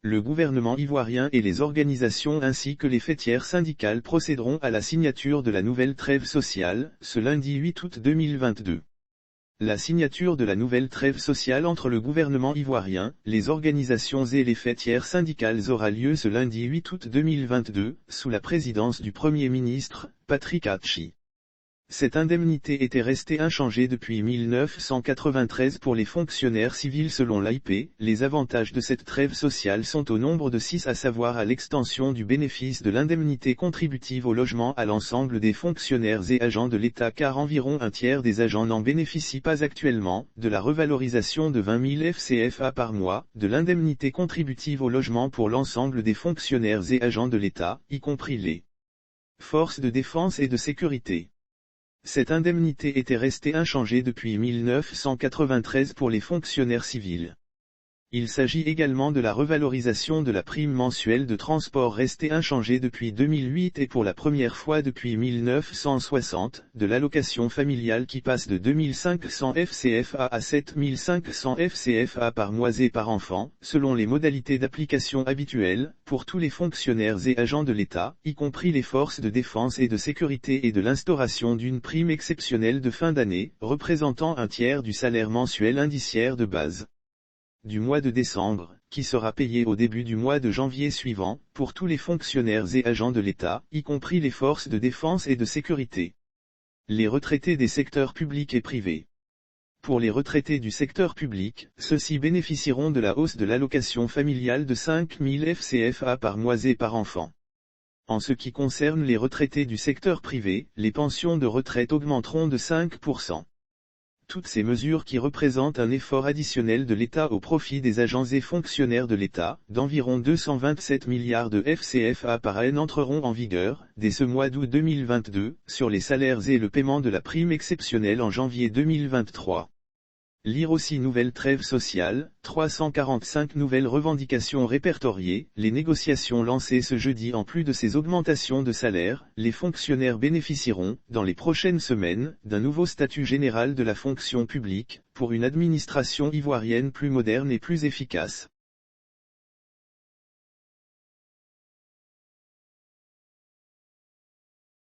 le gouvernement ivoirien et les organisations ainsi que les fêtières syndicales procéderont à la signature de la nouvelle trêve sociale, ce lundi 8 août 2022. La signature de la nouvelle trêve sociale entre le gouvernement ivoirien, les organisations et les fêtières syndicales aura lieu ce lundi 8 août 2022, sous la présidence du Premier ministre, Patrick Hatchi. Cette indemnité était restée inchangée depuis 1993 pour les fonctionnaires civils selon l'AIP. Les avantages de cette trêve sociale sont au nombre de 6, à savoir à l'extension du bénéfice de l'indemnité contributive au logement à l'ensemble des fonctionnaires et agents de l'État car environ un tiers des agents n'en bénéficient pas actuellement, de la revalorisation de 20 000 FCFA par mois, de l'indemnité contributive au logement pour l'ensemble des fonctionnaires et agents de l'État, y compris les forces de défense et de sécurité. Cette indemnité était restée inchangée depuis 1993 pour les fonctionnaires civils. Il s'agit également de la revalorisation de la prime mensuelle de transport restée inchangée depuis 2008 et pour la première fois depuis 1960, de l'allocation familiale qui passe de 2500 FCFA à 7500 FCFA par mois et par enfant, selon les modalités d'application habituelles, pour tous les fonctionnaires et agents de l'État, y compris les forces de défense et de sécurité et de l'instauration d'une prime exceptionnelle de fin d'année, représentant un tiers du salaire mensuel indiciaire de base du mois de décembre, qui sera payé au début du mois de janvier suivant, pour tous les fonctionnaires et agents de l'État, y compris les forces de défense et de sécurité. Les retraités des secteurs publics et privés. Pour les retraités du secteur public, ceux-ci bénéficieront de la hausse de l'allocation familiale de 5 000 FCFA par mois et par enfant. En ce qui concerne les retraités du secteur privé, les pensions de retraite augmenteront de 5%. Toutes ces mesures qui représentent un effort additionnel de l'État au profit des agents et fonctionnaires de l'État, d'environ 227 milliards de FCFA par an entreront en vigueur, dès ce mois d'août 2022, sur les salaires et le paiement de la prime exceptionnelle en janvier 2023. Lire aussi nouvelle trêve sociale, 345 nouvelles revendications répertoriées, les négociations lancées ce jeudi. En plus de ces augmentations de salaire, les fonctionnaires bénéficieront, dans les prochaines semaines, d'un nouveau statut général de la fonction publique, pour une administration ivoirienne plus moderne et plus efficace.